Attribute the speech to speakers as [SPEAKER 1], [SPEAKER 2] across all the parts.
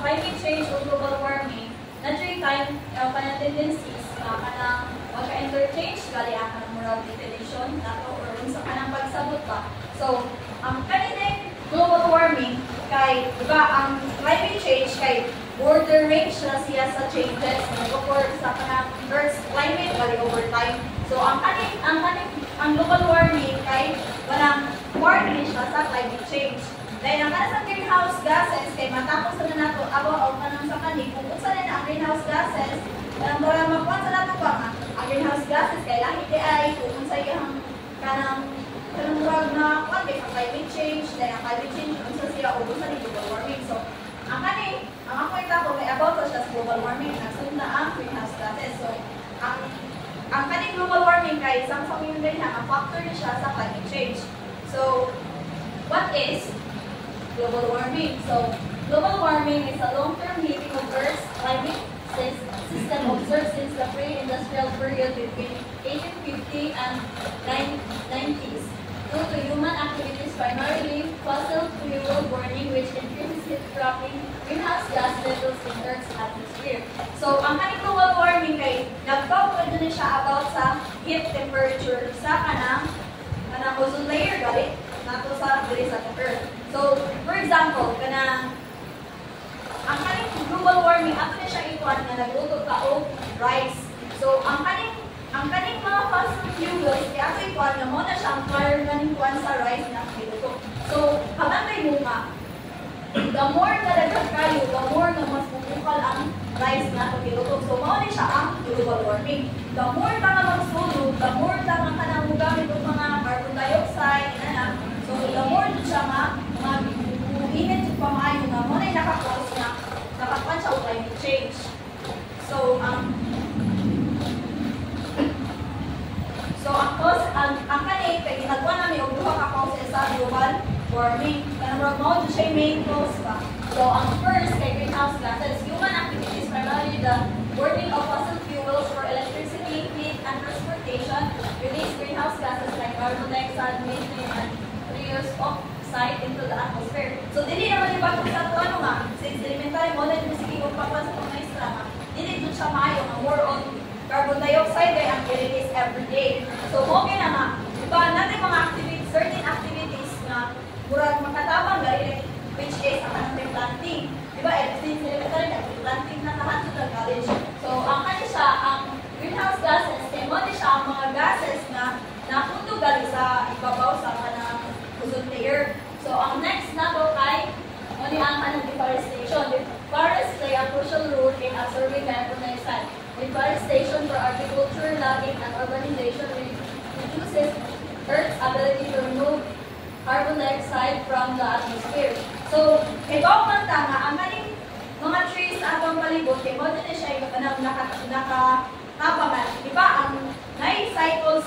[SPEAKER 1] climate change o global warming, natural kind tendencies na kanang magka-interchange gali ang kanang moral definition nato or sa kanang pagsabot ba. So, ang kanilang global warming kay diba ang climate change kay border range na siya sa changes or sa kanang Earth's climate gali over time. So, ang global warming kay walang warning siya sa climate change. Dahil ang sa greenhouse gases, kay matapos na nato abaw kanang sa kanig, kung unsa na ang greenhouse gases, para makuha sa nato ba nga, ang greenhouse gases, kay lahi di ay, kung unsa yung kanang murag na kuwan, sa climate change, dahil ang climate change, unsa siya, o unsa ni global warming. So, ang ako itapo, kay about siya sa global warming, nagsunod na ang greenhouse gases. So, ang kaning global warming, kay isang pamilya na, ang factor niya siya sa climate change. So, what is global warming? So, global warming is a long-term heating of Earth's climate system observed since the pre-industrial period between 1850 and 1990s due to human activities, primarily fossil fuel burning, which increases heat trapping greenhouse gas levels in Earth's atmosphere. So, ang kaning global warming kay nagpapwede na siya about sa heat temperature sa kanang ozone layer gali nato sa diri sa Earth. So, for example, ang kaning global warming ato na siya ikuan nga nagluto ka og rice. So, ang kaning mga fossil fuels kaya ato ikuan nga mo na siya ang fire ganing kuan sa rice na giluto. So, habang mo nga, the more na dagdag kayo, the more na mas bubukal ang rice na ito giluto. So, mao ni siya ang global warming. The more na nga magsulog, the more na nga kanang mugamit og mga carbon dioxide, so, the more na siya mag-init yung pamayo nga mo na nakakos na nakakuan siya o climate change. So, ang kanit, kaya ginagawa namin o duha ka causes sa global warming. Kanang mo, ito siya yung main cause ba? So, ang first, kay greenhouse gases, human activities, primarily the burning of fossil fuels for electricity, heat, and transportation, release greenhouse gases like carbon dioxide, methane, and triose oxide into the atmosphere. So, dili naman yung bago sa ito, ano nga, since elementary mo na yung sige kung papasok ng maestra nga, dili doon siya maayo nga more on carbon dioxide ay ang i-release every day. So, okay na nga, diba, natin mga activities, certain activities na murag makatabang gari, which is ang kanang planting. Diba, since elementary na, planting na lahat sa college. So, ang kanya siya, ang greenhouse gases, mo siya ang mga gases na napunto gali sa ibabaw sa kanang ozone layer. So, ang next na to kay ang kanang deforestation. Forests play a crucial role in absorbing carbon dioxide. Deforestation for agriculture, logging, and urbanization reduces Earth's ability to remove carbon dioxide from the atmosphere. So, ito ang tama, ang kaning mga trees sa atong palibot, kay mo din siya yung nakatabangan. Diba, ang na-cycle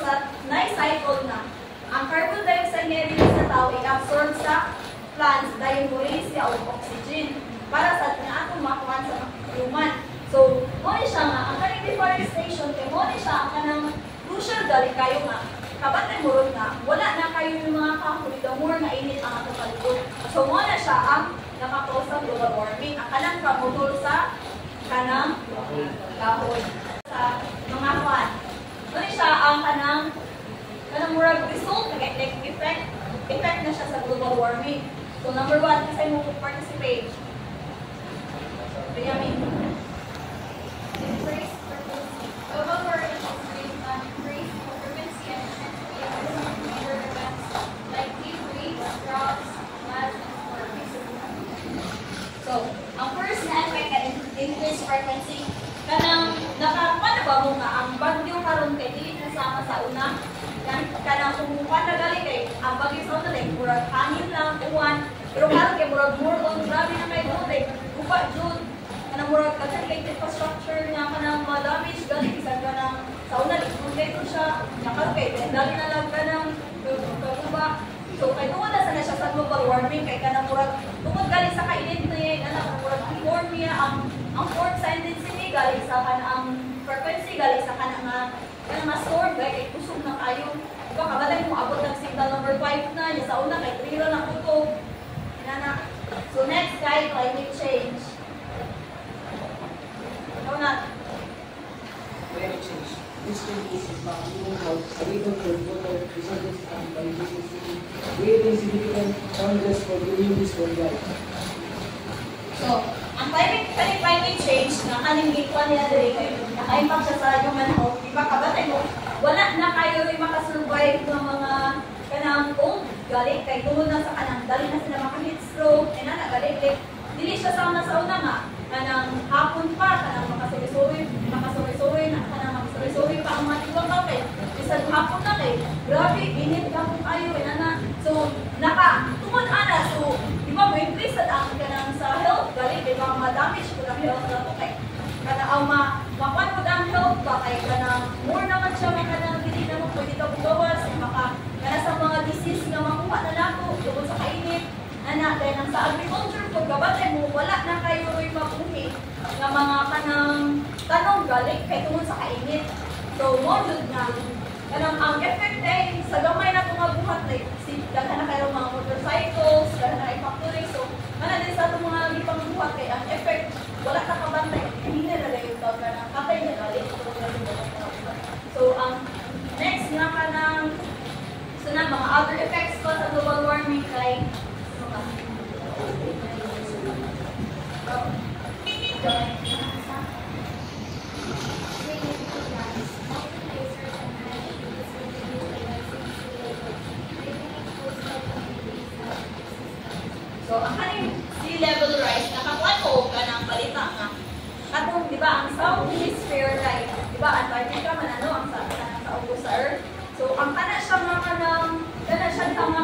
[SPEAKER 1] na. Ang carbon dioxide na release sa tao, i-absorb sa plants dahil mo release siya og oxygen para sa atong makuha sa human. So, mo ni siya nga, ang kaning deforestation, kay mo ni siya ang kanang crucial gali kayo nga, kabatay mo ron nga, wala na kayo yung mga kahoy, the more na init ang atong palibot. So, mo na siya ang nakakos sa global warming, ang kanang pamutol sa kanang kahoy. Sa mga kwan. Mo ni siya ang kanang murag result, effect na siya sa global warming. So, number 1, kasi mo participate. Benjamin.
[SPEAKER 2] Increase frequency. Global warming is based on increased frequency and intensity of major events like heat waves, droughts, floods, and storms.
[SPEAKER 1] So, ang first na effect na increased frequency, kanang nakakuha ba mo nga ang bagyo karon kay dili na sama sa una, kanang kumukuha na gali kay ang bagyo sa una like murag hangin lang, uwan, pero karon kay murag more on grabe na kay doon like upa jud kanang murag kasi infrastructure nga kanang ma-damage gali sa kanang sa una likod kay to siya nakaron kay dali na lang kanang kaguba. So kay tuwa na sana siya sa global warming kay kanang murag tungod gali sa kainit na yan ana murag form niya ang force sa intensity gali sa kanang frequency gali sa kanang mas storm kay kusog na kayo. Ikaw kabalay mo abot ng signal number 5 na niya sa una kay 3 lang ang kutob. Inana. So next kay climate change.
[SPEAKER 3] evidence for doing this worldwide.
[SPEAKER 1] So, ang climate change na kaning gikuan nila diri kay naka-impact siya sa human health. Di ba kabatay mo? Wala na kayo rin makasurvive ng mga kanang old gali kay tungod na sa kanang dali na sila maka-heat stroke and na gali dili siya sama sa una nga kanang hapon pa kanang makasuwi-suwi na kanang makasuwi-suwi pa ang mga ibang kape bisag hapon na kay grabe init hapon kayo na so tungod ana so di ba mo increase sa ang kanang sa health gali di ba ma-damage ko ang health na to kay kanang ang makuan mo ang health ba kay kanang more naman siya kanang dili na mo pwede ka bugawas maka kana sa mga disease nga makuha na nato tungod sa kainit ana dahil ang sa agriculture pag gabatay mo wala na kayo rin mabuhi nga mga kanang tanong galing kay tungod sa kainit so mo jud nga kanang ang effect day sa gamay na itong buhat like si daghan na kayo mga motorcycles daghan na kayo factory so mana din sa itong mga lipang buhat kay ang effect wala ka kabantay hindi na yung tawag ka ng katay na galing so ang next nga ka ng so na mga other effects pa sa global warming kay so ang kaning sea level rise nakakuan ko kanang balita nga katong di ba ang South Hemisphere like di ba Antarctica man ano ang sa ugo sa Earth so ang kana siya nga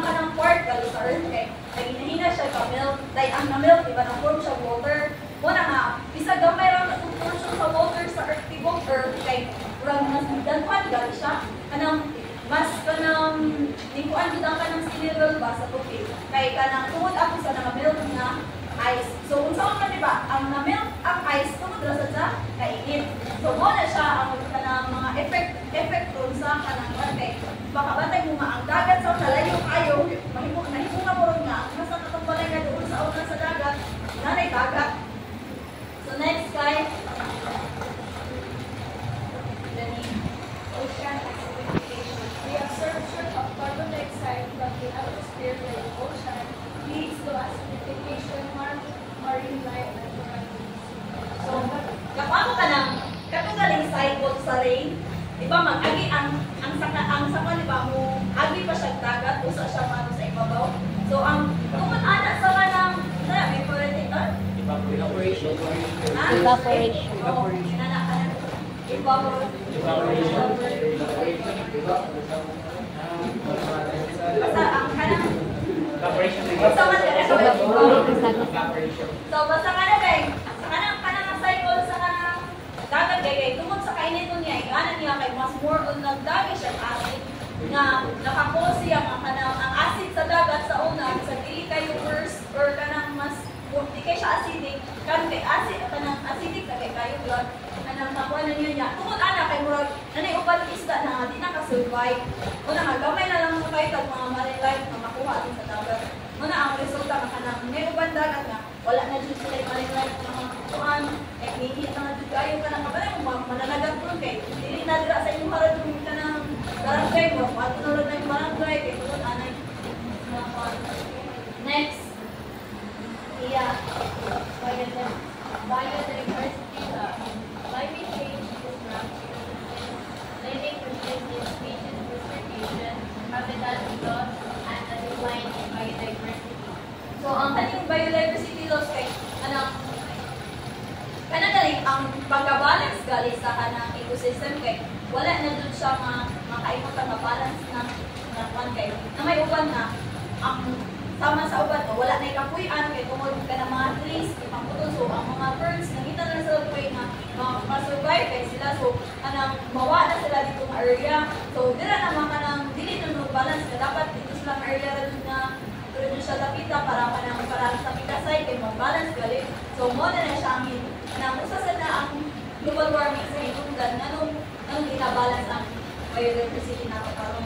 [SPEAKER 1] kanang part gali sa Earth kay hinahina siya ka melt like ang na-melt di ba na form siya water mo na nga bisag gamay ra na portion sa water sa Earth tibok Earth kay murag mas daghan gali siya kanang mas kanang lingkuan jud ang kanang sea level ba sa tubig kay kanang tungod ako sa na-melt na ice so kung saan man di ba ang na-melt ang ice tungod ra sa kainit so mo na siya ang kanang mga effect ron sa kanang kay baka batay mo nga ang dagat sa nalayo kayo mahimo nga mo ron nga mas nakatungbalay nga doon sa una sa dagat nanay dagat so next guys
[SPEAKER 2] Ocean acidification. The absorption of carbon dioxide from the atmosphere by the ocean leads to acidification, harming marine life and organisms.
[SPEAKER 1] so kapag ka nang katugaling cycle sa rain di ba mag-agi ang saka di ba mo agi pa siya dagat usa siya mano sa ibabaw so ang tungod ana sa kanang may evaporation basta ang kanang basta man so basta kanang kay sa kanang cycle sa kanang dagat kay tungod sa kainit niya ana niya kay mas more on nagdagay siya acid nga nakakos siya ang kanang ang acid sa dagat sa una sa dili kayo worse or kanang mas di kay siya acidic kan kay acid kanang acidic na kay kayo blood kanang nakuha na niya tungod ana kay murag nanay uban isda na di naka-survive una nga gamay na lang mo kayo tag mga marine life na makuha din sa dagat una ang resulta nga kanang may uban dagat nga wala na jud sila marine life na mga kuan kay nihit na jud kayo kanang kabalay mo mananagat po kay dili na dira sa inyong harad yung kanang barangay mo matunod na yung barangay kay tungod anay next
[SPEAKER 2] Biodiversity loss. Climate change disrupts ecosystems, leading to shifts in species distribution, habitat loss, and a decline in biodiversity.
[SPEAKER 1] so ang kaning biodiversity loss kay kanang galing ang pagka-balance gali sa kanang ecosystem kay wala na dun siya makaimot ang balance na kwan kay na may uban na ang sama sa uban no wala na ikapuy-an kay tungod ka ng mga trees ipangputol so ang mga birds nakita na sa way na ma-survive kay sila so kanang mawa na sila dito ng area so dira naman kanang dili na balance na dapat dito silang area rin na doon siya lapita para sa pitasay kay mag-balance gali so mo na siya ang usa na ang global warming sa hinungdan nanong ginabalance ang biodiversity nato karon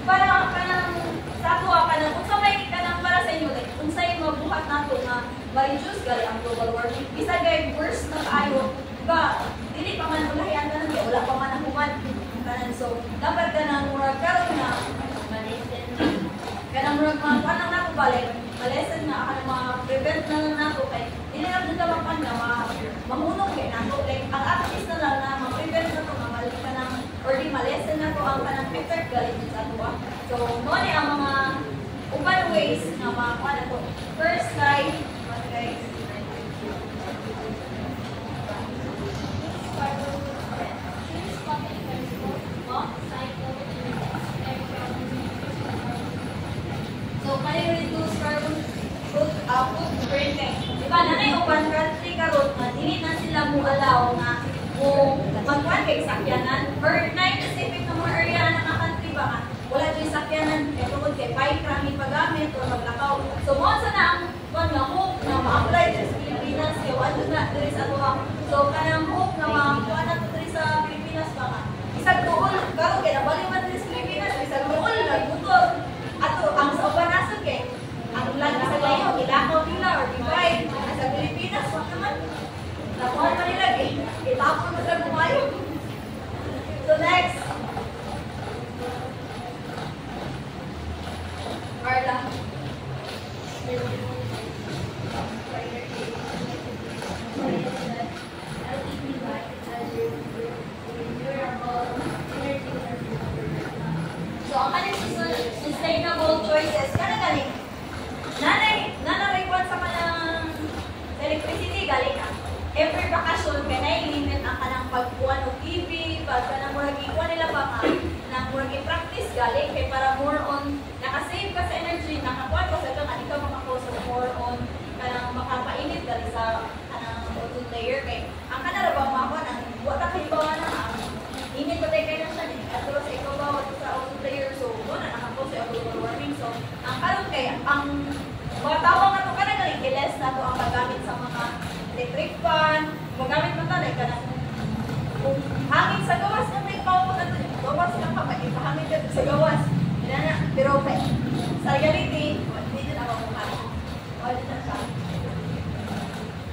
[SPEAKER 1] para kanang sa ato kanang unsa may kanang para sa inyo like unsay mabuhat nato nga ma-reduce gali ang global warming bisa gay worse na kaayo ba dili pa man ulahian kanang wala pa man ang human kanan so dapat kanang murag karon na kanang murag mga kanang nato balik, malesen nga ako mga prevent na lang nato kay hindi na lang ka na mahunong kay nato. Like, ang at na lang na ma-prevent na to, mamalik ka ng, or di malesen na to ang kanang effect galing sa tuwa. So, noon ang mga uban ways na makakuha na to. First guys, so, kaya reduce carbon footprint. Diba, nanay upan country karon na dili na sila mo allow nga kung magkuhan kay sakyanan or na-specific na mga area na mga country ba nga wala dyan sakyanan kaya tungkol kay bike kami paggamit o maglakaw. So, mo sa na ang nga hope na ma-apply dyan sa Pilipinas kaya wala na diri sa tuwa. So, kanang hope na ma-kuha na diri sa Pilipinas ba nga isang tuol, karon kaya nabaliman diri sa Pilipinas, isang tuol, nagbutor. Ato, ang sa uban nasod kay ang lagi sa layo, ilakaw nila or divide. Sa Pilipinas, wag naman. Nakuha pa nila, itapon mo sa bumayo. So next. Carla. So, ang kaning sustainable choices, galing. Nanay kwan sa kanang electricity galing na. Every vacation ka na i-limit ang kanang pagkuhan o TV, pag kanang murag ikuha nila pa nga, nang murag i-practice galing, kay para more on, nakasave ka sa energy, nakakuha ka sa kang ikaw makapost more on, kanang makapainit galing sa kanang ozone layer, kay ang kanara ba makakuha nang, wala kayo ba na nga, init ba tayo kayo na siya, at sa ikaw ba sa ozone layer, so wala nakapost sa global warming, so ang karon kay ang matawag na ito ka na galing, iles na ito ang magamit sa mga electric fan, magamit mo tanay ka na kung hangin sa gawas na may pawag na ito, gawas na pa, ipahangin ka sa gawas. Pero sa reality, hindi din ako mukha. Wala na siya.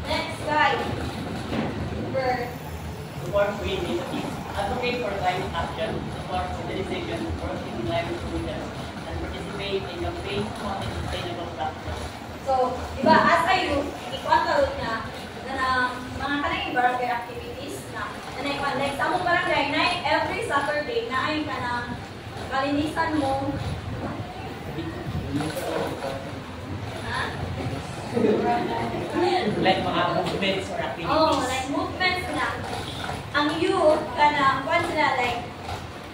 [SPEAKER 1] Next guy.
[SPEAKER 3] Support green initiatives. Advocate for climate action, support civilization, work in climate solutions, and participate in campaigns promoting sustainable practices.
[SPEAKER 1] So, di ba, as a youth, ikuan niya na mga kanang barangay activities na ikuan. Like, sa among barangay, na every Saturday, na ay ka ng kalinisan mo. Ha?
[SPEAKER 3] Like mga movements or activities.
[SPEAKER 1] Oh, like movements na. Ang youth, kanang, kuan sila, like,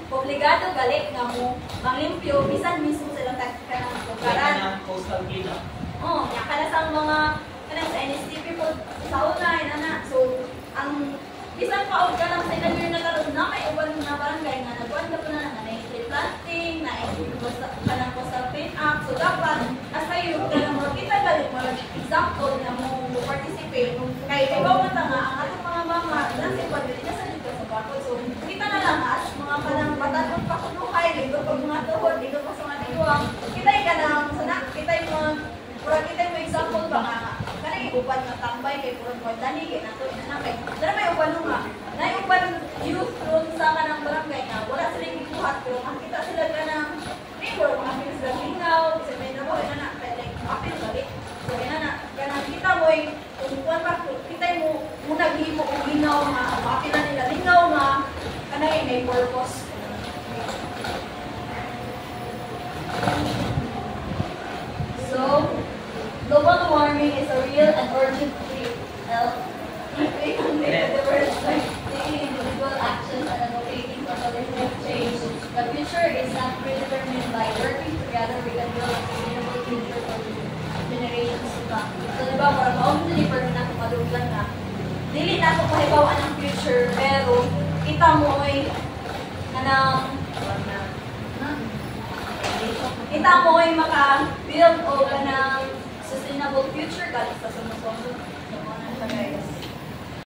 [SPEAKER 1] obligado galit nga mo manglimpyo, bisan mismo silang kanang lugaran.
[SPEAKER 3] Like coastal cleanup.
[SPEAKER 1] Oh, nya kada sa mga kanang sa NSTP po sa una na. So, ang bisan pa og kanang sa ilang year na karon na may uban na barangay nga nagkuan ka po na tree planting, na kanang coastal clean up. So, dapat as a youth kanang mo kita galit mo example na mo participate kay ikaw man nga ang atong mga mama nasa pwede na sa dito sa bakod. So, kita na lang as mga kanang batanon pa kunuhay dito pag mga tuhod dito pa sa mga tiwang. Kitay ka nang sana, kitay mo pura kita mo example ba nga kanang uban nga tambay kay pura mo dani kay nato ina kay dara may uban nga na uban youth ron sa kanang barangay nga wala sila gikuhat pero makita sila kanang may pura mga pinis sa lingaw sa may nabo ina na kay like apil balik so ina na kanang kita mo kung kuan pa kita mo muna gihimo og lingaw nga apil na nila lingaw nga kanang may purpose. So, global warming is a real and urgent threat. Taking individual actions and advocating for collective change. The future is not predetermined by working together we can build a sustainable future for generations to come. So, diba, para maumili pa rin ako maduglan na. Dili na ako kahibawaan ng future, pero kita mo ay kita mo ay maka-build o ka ng sustainable future galing sa sumusunod. So, ano siya guys?